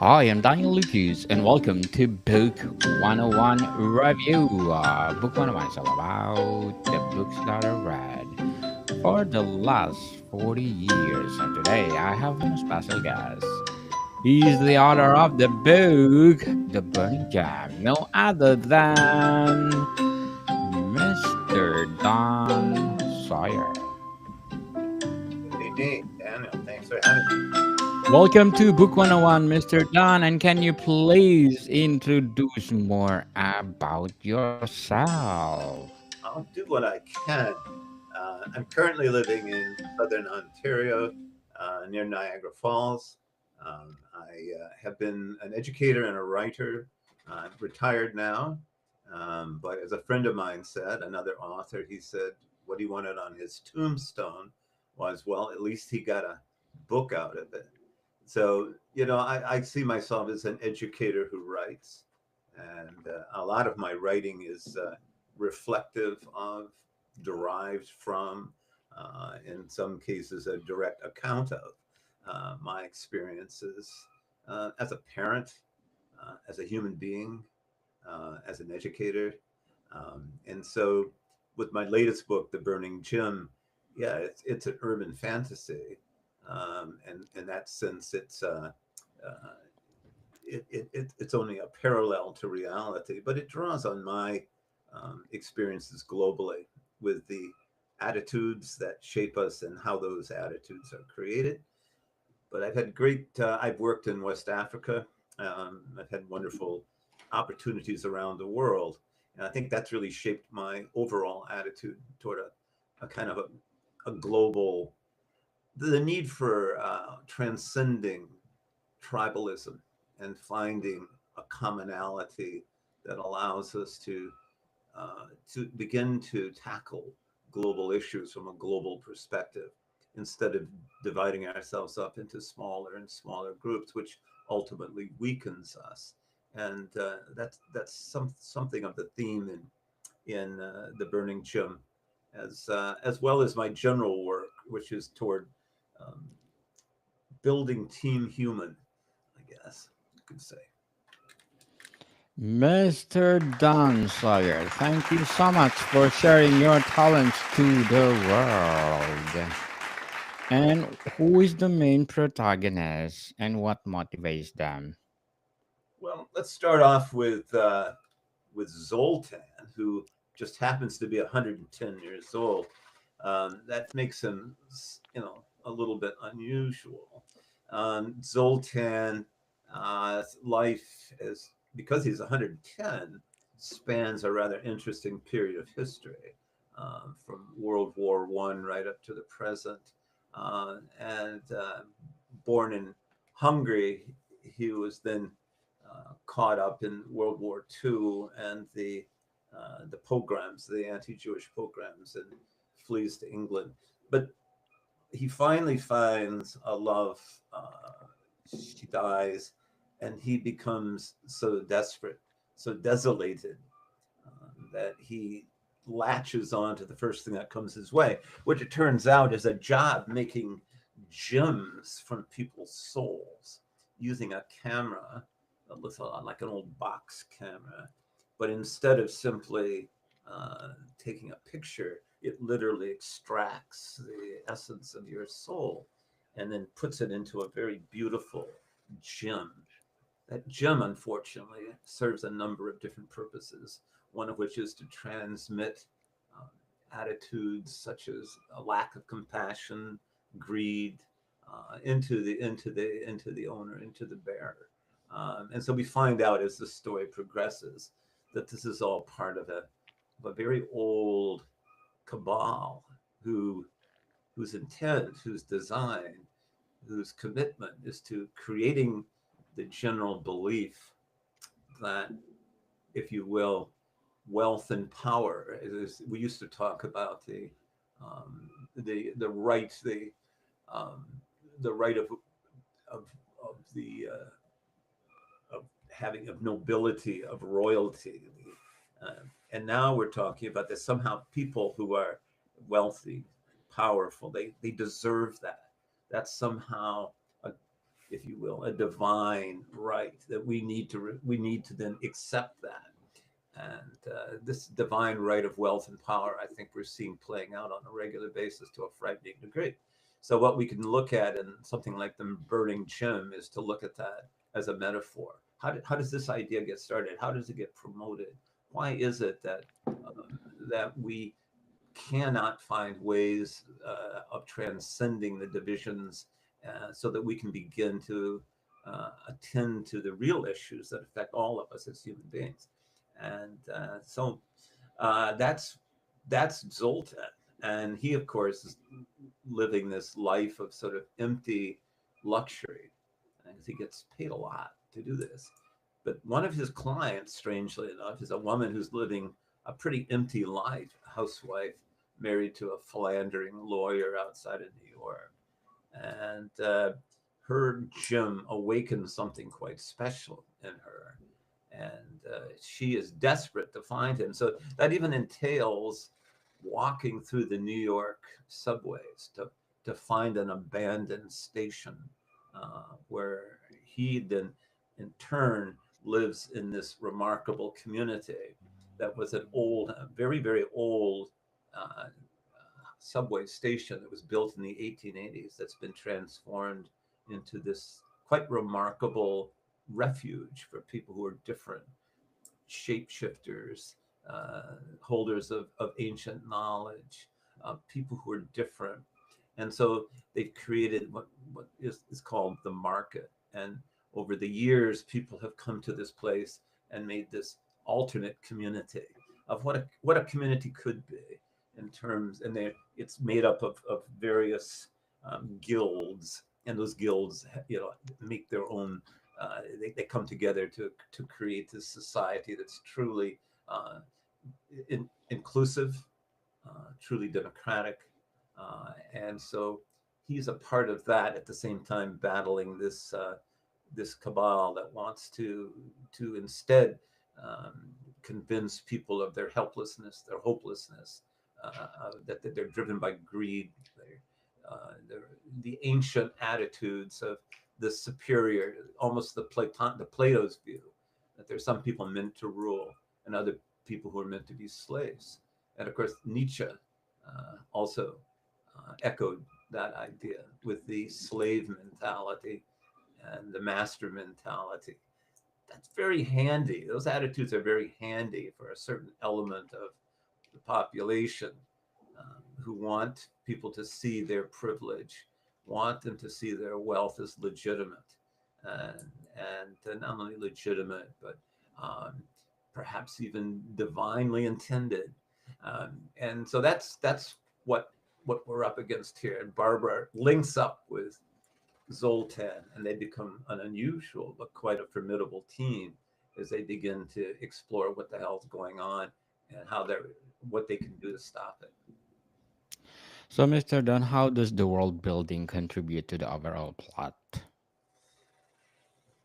I am Daniel Lucas, and welcome to Book 101 Review. Book 101 is all about the books that I read for the last 40 years. And today I have a special guest. He's the author of the book, The Burning Jam, no other than Mr. Don Sawyer. Hey, Daniel, thanks for having me. Welcome to Book 101, Mr. Don. And can you please introduce more about yourself? I'll do what I can. I'm currently living in southern Ontario, near Niagara Falls. I have been an educator and a writer. I'm retired now, but as a friend of mine said, another author, he said what he wanted on his tombstone was, well, at least he got a book out of it. So, I see myself as an educator who writes, and a lot of my writing is reflective of, derived from, in some cases, a direct account of my experiences as a parent, as a human being, as an educator. And so, with my latest book, The Burning Gym, yeah, it's an urban fantasy. And in that sense, uh, it's only a parallel to reality, but it draws on my experiences globally with the attitudes that shape us and how those attitudes are created. But I've worked in West Africa. I've had wonderful opportunities around the world. And I think that's really shaped my overall attitude toward a kind of a global, the need for transcending tribalism and finding a commonality that allows us to begin to tackle global issues from a global perspective instead of dividing ourselves up into smaller and smaller groups, which ultimately weakens us. And that's something of the theme in the Burning Gym, as well as my general work, which is toward um, building team human, I guess you could say. Mr. Don Sawyer, thank you so much for sharing your talents to the world. And who is the main protagonist and what motivates them? Well, let's start off with Zoltan, who just happens to be 110 years old. That makes him, a little bit unusual. Zoltan, life is, because he's 110, spans a rather interesting period of history, from World War I right up to the present. And born in Hungary, he was then caught up in World War II and the pogroms, the anti-Jewish pogroms, and flees to England. But he finally finds a love. She dies, and he becomes so desperate, so desolated, that he latches on to the first thing that comes his way, which it turns out is a job making gems from people's souls using a camera that looks a lot like an old box camera. But instead of simply taking a picture, it literally extracts the essence of your soul and then puts it into a very beautiful gem. That gem, unfortunately, serves a number of different purposes, one of which is to transmit um, attitudes such as a lack of compassion, greed, into the owner, into the bearer. And so we find out as the story progresses that this is all part of a very old cabal who whose intent, whose design, whose commitment is to creating the general belief that, if you will, wealth and power. We used to talk about the right, um, the right of of the of having, of nobility, of royalty. And now we're talking about that somehow people who are wealthy, powerful, they deserve that. That's somehow a, if you will, a divine right that we need to then accept that. And this divine right of wealth and power, I think we're seeing playing out on a regular basis to a frightening degree. So, what we can look at in something like the burning gym is to look at that as a metaphor. How does this idea get started? How does it get promoted? Why is it that we cannot find ways of transcending the divisions so that we can begin to attend to the real issues that affect all of us as human beings? And that's Zoltan, and he, of course, is living this life of sort of empty luxury, because he gets paid a lot to do this. But one of his clients, strangely enough, is a woman who's living a pretty empty life, a housewife married to a philandering lawyer outside of New York. And her gym awakens something quite special in her. And she is desperate to find him. So that even entails walking through the New York subways to find an abandoned station where he then, in turn, lives in this remarkable community that was an old, very, very old subway station that was built in the 1880s that's been transformed into this quite remarkable refuge for people who are different, shapeshifters, holders of ancient knowledge, people who are different. And so they've created what is called the market. And over the years, people have come to this place and made this alternate community of what a community could be in terms, and it's made up of various guilds, and those guilds, make their own. They come together to create this society that's truly uh, inclusive, truly democratic, and so he's a part of that at the same time battling this cabal that wants to instead um, convince people of their helplessness, their hopelessness, that they're driven by greed, they're the ancient attitudes of the superior, almost the Plato's view that there's some people meant to rule and other people who are meant to be slaves. And of course, Nietzsche also echoed that idea with the slave mentality and the master mentality. That's very handy. Those attitudes are very handy for a certain element of the population who want people to see their privilege, want them to see their wealth as legitimate, and not only legitimate, but um, perhaps even divinely intended. And so that's what we're up against here. And Barbara links up with Zoltan, and they become an unusual but quite a formidable team as they begin to explore what the hell's going on and what they can do to stop it. So, Mr. Don, how does the world building contribute to the overall plot?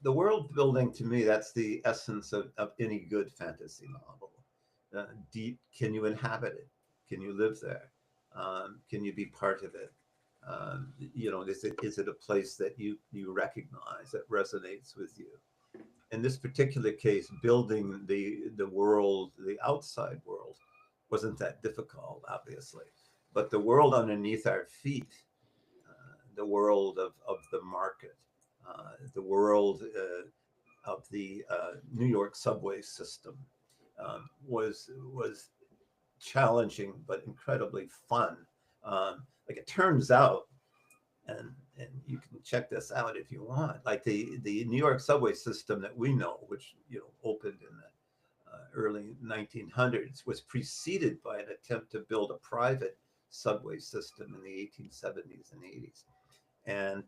The world building, to me, that's the essence of any good fantasy novel. Deep, can you inhabit it? Can you live there? Can you be part of it? Is it a place that you recognize, that resonates with you? In this particular case, building the world, the outside world, wasn't that difficult, obviously, but the world underneath our feet, the world of the market, the world of the New York subway system, was challenging but incredibly fun. Like it turns out, and you can check this out if you want. Like the New York subway system that we know, which opened in the early 1900s, was preceded by an attempt to build a private subway system in the 1870s and 80s, and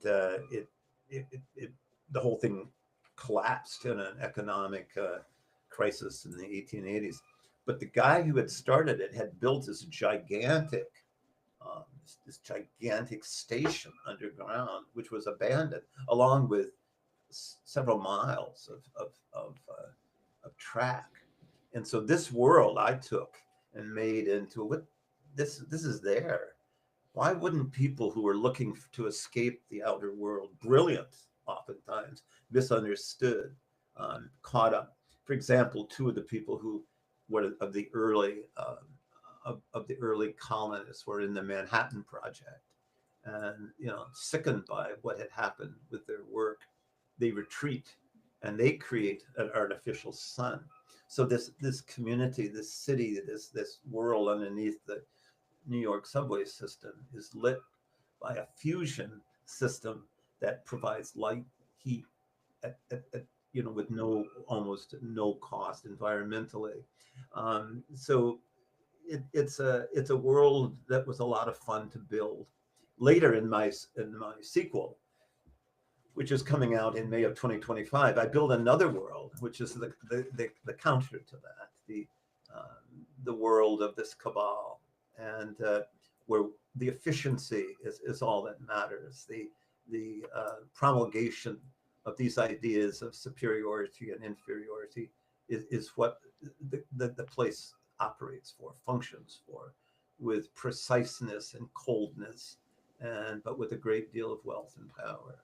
it the whole thing collapsed in an economic crisis in the 1880s. But the guy who had started it had built this gigantic station underground, which was abandoned, along with several miles of track. And so this world I took and made into what this is there. Why wouldn't people who are looking to escape the outer world, brilliant, oftentimes misunderstood, caught up. For example, two of the people who were of the early colonists were in the Manhattan Project, and sickened by what had happened with their work, they retreat and they create an artificial sun. So this community, this city, this world underneath the New York subway system is lit by a fusion system that provides light, heat, with almost no cost environmentally. So it's a world that was a lot of fun to build. Later in my sequel, which is coming out in May of 2025, I build another world, which is the counter to that, the world of this cabal, and where the efficiency is all that matters. The promulgation of these ideas of superiority and inferiority is what the place operates for, functions for, with preciseness and coldness, and but with a great deal of wealth and power.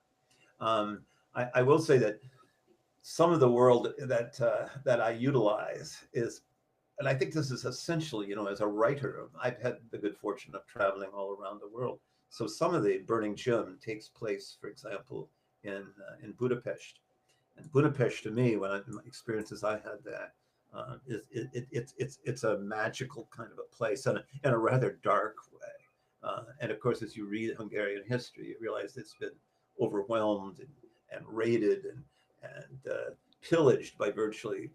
Um, I will say that some of the world that I utilize is, and I think this is essential. As a writer, I've had the good fortune of traveling all around the world. So some of the Burning Gem takes place, for example, in Budapest. And Budapest, to me, my experiences I had there, it's a magical kind of a place, in a rather dark way. And of course, as you read Hungarian history, you realize it's been overwhelmed and raided and pillaged by virtually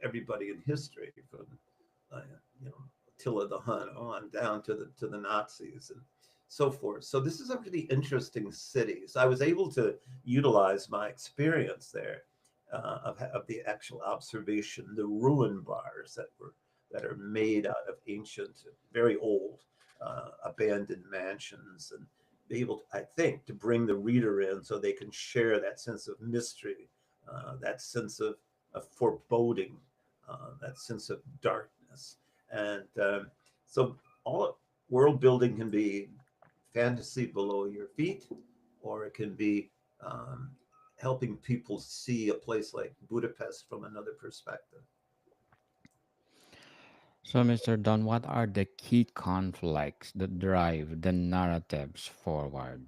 everybody in history, from uh, you know Attila the Hun on down to the Nazis and so forth. So this is a really interesting city. So I was able to utilize my experience there, of the actual observation, the ruin bars that are made out of ancient, very old, abandoned mansions, and be able to, I think, to bring the reader in so they can share that sense of mystery, that sense of foreboding, that sense of darkness. And so all world building can be fantasy below your feet, or it can be um, helping people see a place like Budapest from another perspective. So, Mr. Don, what are the key conflicts that drive the narratives forward?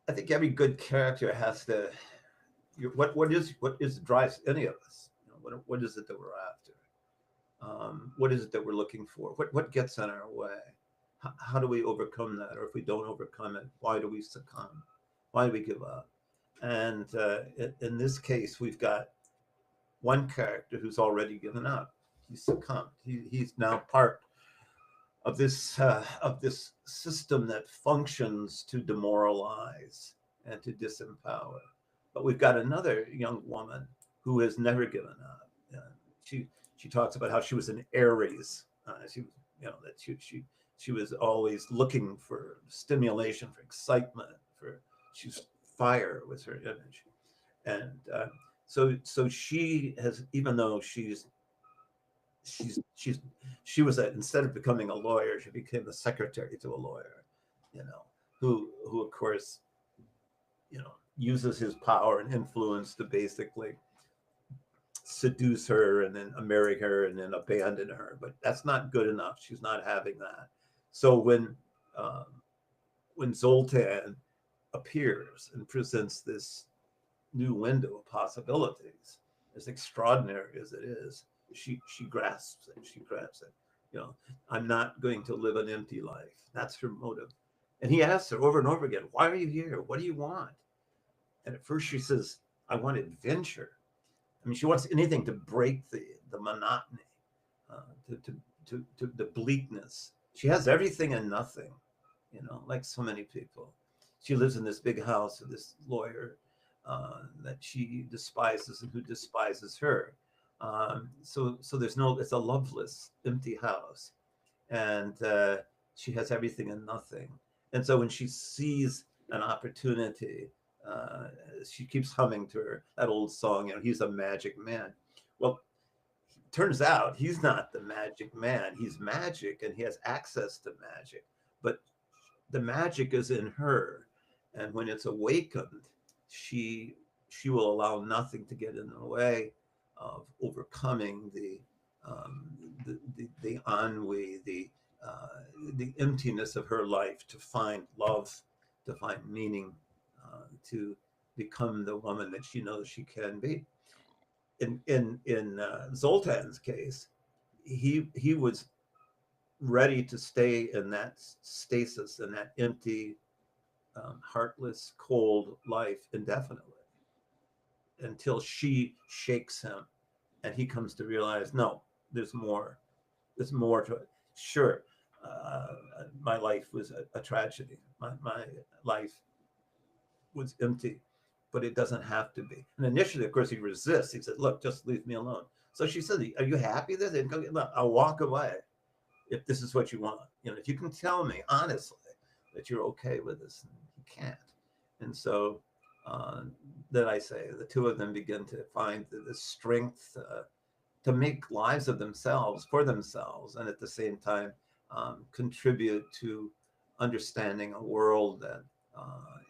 I think every good character has to. What is drives any of us? What is it that we're after? What is it that we're looking for? What gets in our way? How do we overcome that? Or if we don't overcome it, why do we succumb? Why do we give up? And in this case, we've got one character who's already given up. He's succumbed. He's now part of this system that functions to demoralize and to disempower. But we've got another young woman who has never given up. She talks about how she was an Aries. She was, that she was always looking for stimulation, for excitement, for she's fire was her image. And so she has, even though she's she was instead of becoming a lawyer, she became the secretary to a lawyer, you know, who of course, uses his power and influence to basically seduce her and then marry her and then abandon her. But that's not good enough. She's not having that. So um, when Zoltan appears and presents this new window of possibilities, as extraordinary as it is, she grasps it. She grasps it. You know, I'm not going to live an empty life. That's her motive. And he asks her over and over again, "Why are you here? What do you want?" And at first she says, "I want adventure." I mean, she wants anything to break the monotony, to the bleakness. She has everything and nothing, like so many people. She lives in this big house with this lawyer that she despises and who despises her. So there's no, it's a loveless, empty house, and she has everything and nothing. And so when she sees an opportunity, uh, she keeps humming to her that old song. He's a magic man. Well, turns out he's not the magic man. He's magic, and he has access to magic, but the magic is in her. And when it's awakened, she she will allow nothing to get in the way of overcoming the ennui, the emptiness of her life, to find love, to find meaning, to become the woman that she knows she can be. In Zoltan's case, he was ready to stay in that stasis, in that empty, heartless, cold life indefinitely, until she shakes him and he comes to realize, no, there's more. There's more to it. Sure, uh, my life was a tragedy. My life was empty, but it doesn't have to be. And initially, of course, he resists. He said, look, just leave me alone. So she said, are you happy with this? Look, I'll walk away if this is what you want. If you can tell me honestly that you're okay with this, and he can't. And so uh, then I say the two of them begin to find the strength to make lives of themselves for themselves, and at the same time contribute to understanding a world that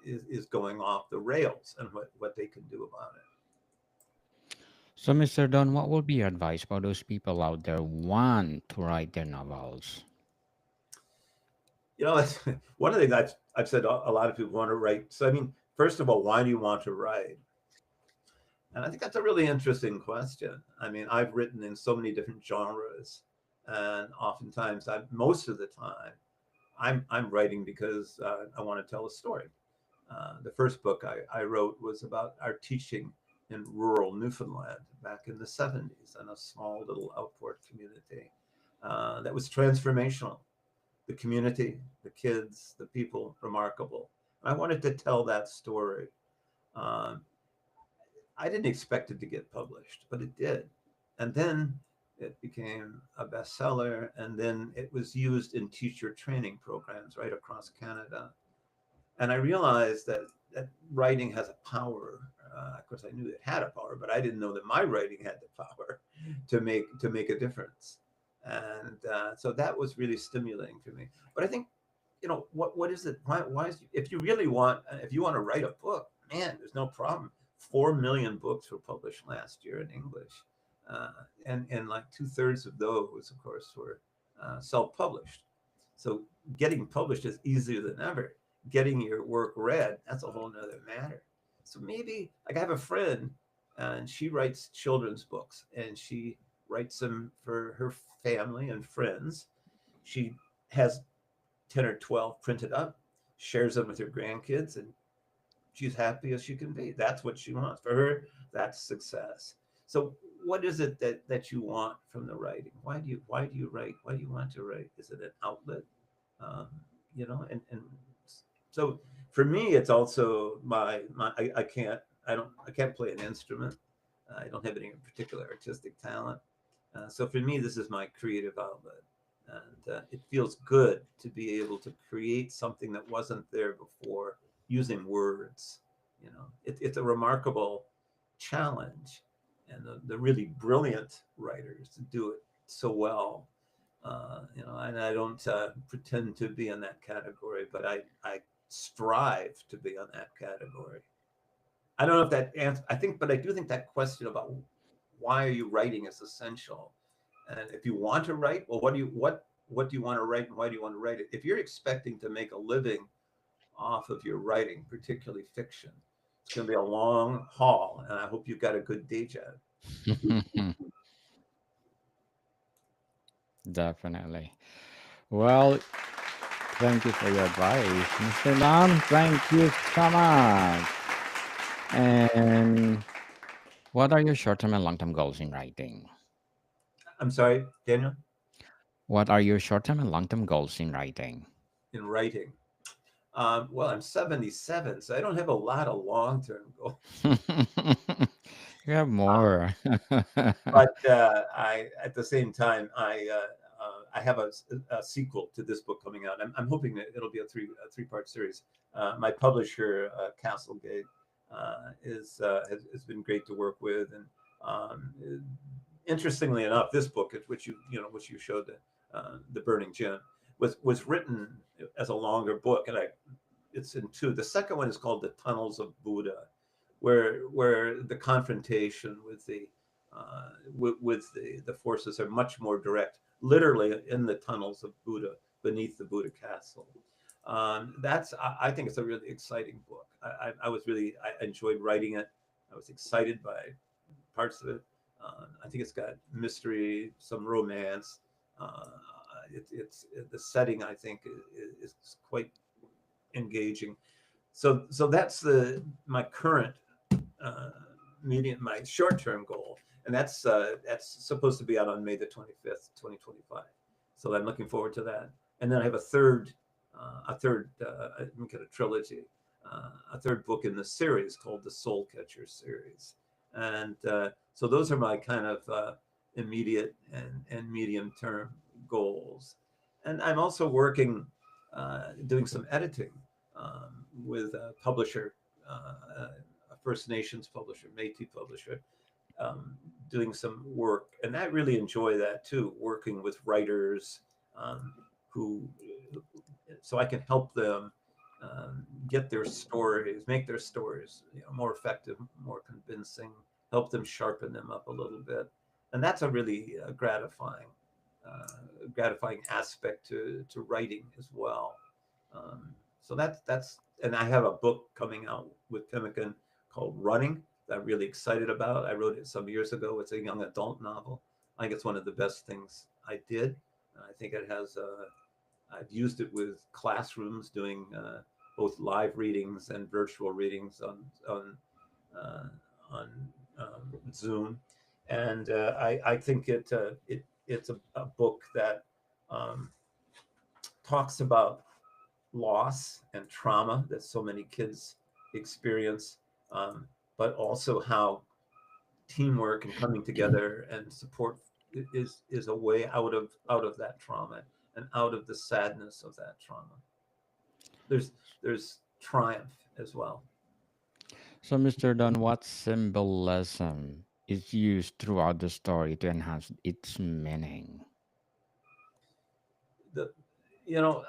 is going off the rails, and what they can do about it. So, Mr. Don, what would be your advice for those people out there who want to write their novels? That's one of the things I've said. A lot of people want to write. So I mean, first of all, why do you want to write? And I think that's a really interesting question. I mean, I've written in so many different genres, and oftentimes, most of the time, I'm writing because I want to tell a story. The first book I wrote was about our teaching in rural Newfoundland back in the 70s, in a small little outport community that was transformational. The community, the kids, the people, remarkable. I wanted to tell that story. Um, I didn't expect it to get published, but it did. And then it became a bestseller, and then it was used in teacher training programs right across Canada. And I realized that writing has a power. Of course, I knew it had a power, but I didn't know that my writing had the power to make a difference. And so that was really stimulating for me. But I think, what is it? Why is, if you want to write a book, man, there's no problem. 4 million books were published last year in English, uh, and like two-thirds of those, of course, were self-published. So getting published is easier than ever. Getting your work read, that's a whole nother matter. So maybe, like, I have a friend, and she writes children's books, and she writes them for her family and friends. She has 10 or 12 printed up, shares them with her grandkids, and she's happy as she can be. That's what she wants. For her, that's success. So what is it that you want from the writing? Why do you write? Why do you want to write? Is it an outlet? Um, and so for me, it's also my I can't play an instrument. I don't have any particular artistic talent. So for me, this is my creative outlet, and it feels good to be able to create something that wasn't there before using words. It's a remarkable challenge, and the really brilliant writers do it so well. And I don't pretend to be in that category, but I strive to be in that category. I don't know if that answer. But I do think that question about why are you writing is essential. And if you want to write, well, what do you want to write, and why do you want to write it? If you're expecting to make a living off of your writing, particularly fiction, it's going to be a long haul, and I hope you've got a good day job. Definitely. Well, thank you for your advice, Mr. Don. Thank you so much. And what are your short-term and long-term goals in writing? I'm sorry, Daniel, What are your short-term and long-term goals in writing? in writing. Well, I'm 77, so I don't have a lot of long-term goals. You have Um, more. but I, at the same time, I have a sequel to this book coming out. I'm hoping that it'll be a three-part series. My publisher, Castlegate, has been great to work with, and um, interestingly enough, this book, which you showed, the Burning Gin, was written as a longer book, and it's in two. The second one is called The Tunnels of Buddha, where the confrontation with the forces are much more direct, literally in the tunnels of Buddha, beneath the Buddha castle. I think it's a really exciting book. I was really, I enjoyed writing it. I was excited by parts of it. I think it's got mystery, some romance. Uh, it's the setting, I think, is quite engaging. So that's the my current uh, my short term goal, and that's supposed to be out on May the 25th, 2025. So I'm looking forward to that. And then I have make it a trilogy, a third book in the series called the Soul Catcher series, and so those are my kind of immediate and medium term goals. And I'm also working, doing some editing with a publisher, a First Nations publisher, Métis publisher, um, doing some work, and I really enjoy that too. Working with writers um, who, so I can help them get their stories, make their stories, more effective, more convincing, help them sharpen them up a little bit, and that's a really gratifying aspect to writing as well. So that's and I have a book coming out with Pemmican called Running that I'm really excited about. I wrote it some years ago. It's a young adult novel. I think it's one of the best things I did. I think it has. I've used it with classrooms doing both live readings and virtual readings uh, on Zoom, and I think it's a book that um, talks about loss and trauma that so many kids experience, um, but also how teamwork and coming together and support is a way out of that trauma and out of the sadness of that trauma. There's triumph as well. So, Mr. Don, what symbolism is used throughout the story to enhance its meaning? The you know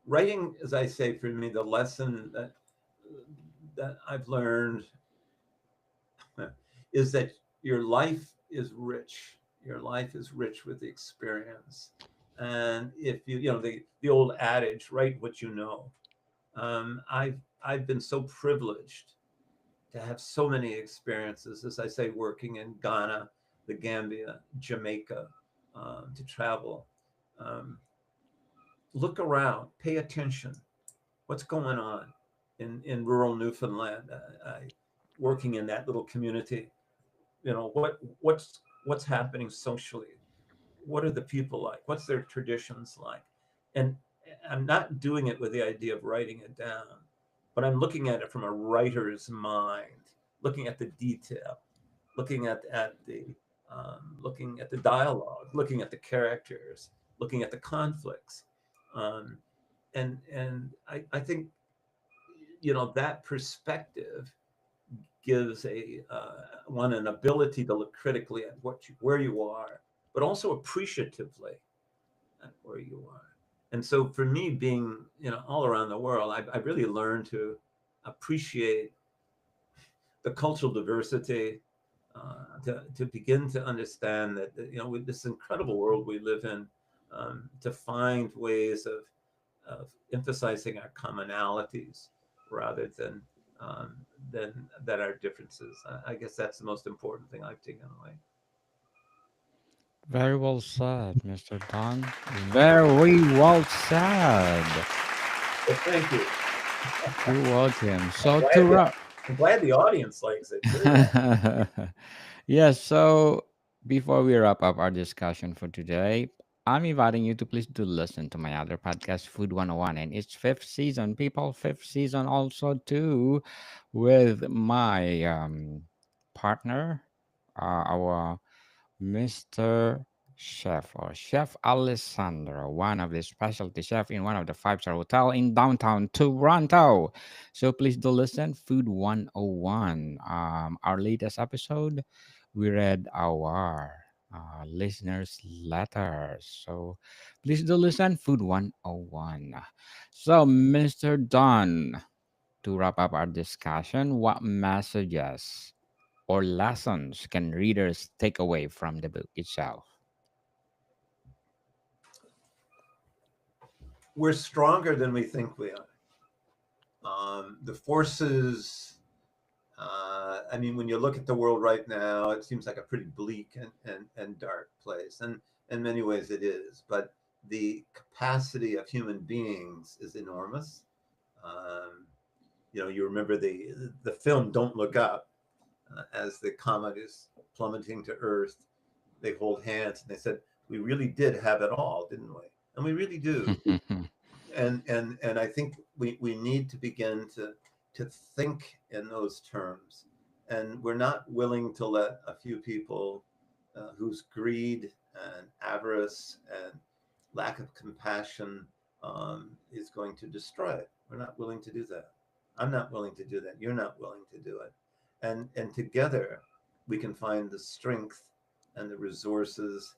Writing, as I say, for me, the lesson that I've learned is that your life is rich. Your life is rich with experience, and if the old adage, write what you know. I've been so privileged to have so many experiences, as I say, working in Ghana, the Gambia, Jamaica, to travel. Um, Look around, pay attention. What's going on in rural Newfoundland? Working in that little community, what's happening socially? What are the people like? What's their traditions like? And I'm not doing it with the idea of writing it down, but I'm looking at it from a writer's mind, looking at the detail, looking at the dialogue, looking at the characters, looking at the conflicts, um, and I think that perspective gives one an ability to look critically at where you are, but also appreciatively at where you are. And so for me, being all around the world, I really learned to appreciate the cultural diversity, to begin to understand that with this incredible world we live in, to find ways of emphasizing our commonalities rather than our differences. I guess that's the most important thing I've taken away. Very well said, Mr. Don. Very well said. Well, thank you. You're welcome. I'm So to glad the wrap, I'm glad the audience likes it too. yes. So before we wrap up our discussion for today, I'm inviting you to please do listen to my other podcast, Food 101, and it's fifth season. People, fifth season also too, with my partner, our Mr. Chef or Chef Alessandro, one of the specialty chef in one of the five-star hotel in downtown Toronto. So please do listen. Food 101. Our latest episode, we read our listeners' letters. So please do listen, Food 101. So, Mr. Don, to wrap up our discussion, what messages or lessons can readers take away from the book itself? We're stronger than we think we are. The forces, I mean, when you look at the world right now, it seems like a pretty bleak and dark place. And in many ways it is. But the capacity of human beings is enormous. Um, you remember the film Don't Look Up, as the comet is plummeting to Earth. They hold hands and they said, "We really did have it all, didn't we?" And we really do. And I think we need to begin to think in those terms, and we're not willing to let a few people whose greed and avarice and lack of compassion is going to destroy it. We're not willing to do that. I'm not willing to do that. You're not willing to do it, and together we can find the strength and the resources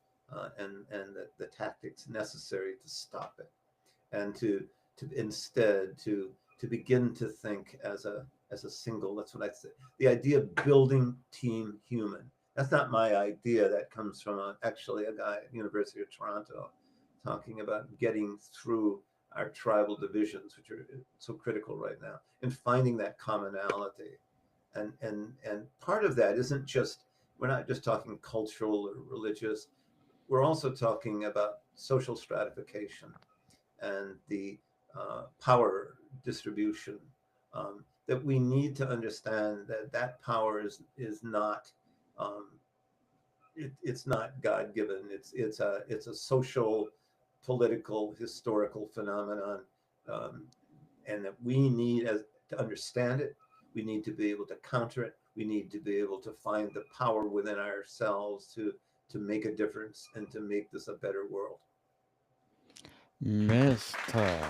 and the tactics necessary to stop it, and to instead to begin to think as a single. That's what I say. The idea of building team human. That's not my idea. That comes from actually a guy at the University of Toronto talking about getting through our tribal divisions, which are so critical right now, and finding that commonality. And part of that isn't just, we're not just talking cultural or religious. We're also talking about social stratification and the power distribution, that we need to understand that that power is not, um, it's not God given. It's a social, political, historical phenomenon, um, and that we need as to understand it. We need to be able to counter it. We need to be able to find the power within ourselves to make a difference and to make this a better world. Mr.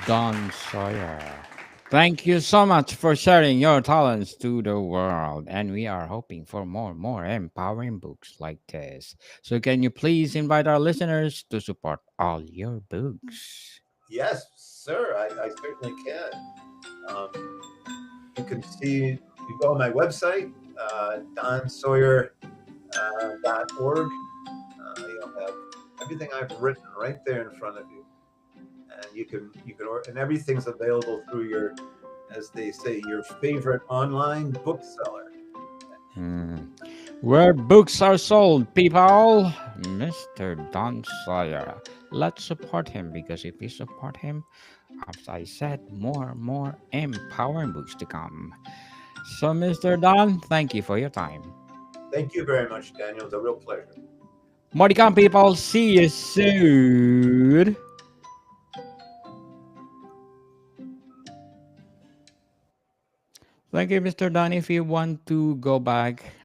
Don Sawyer. Thank you so much for sharing your talents to the world. And we are hoping for more empowering books like this. So, can you please invite our listeners to support all your books? Yes, sir, I certainly can. Um, you can see, you go on my website, donsawyer.org. You'll have everything I've written right there in front of you, and and everything's available through your, as they say, your favorite online bookseller. Hmm. Where books are sold, people, Mr. Don Sawyer. Let's support him because if we support him, as I said, more empowering books to come. So, Mr. Don, thank you for your time. Thank you very much, Daniel. It's a real pleasure. More to come, people. See you soon. Thank you, Mr. Don. If you want to go back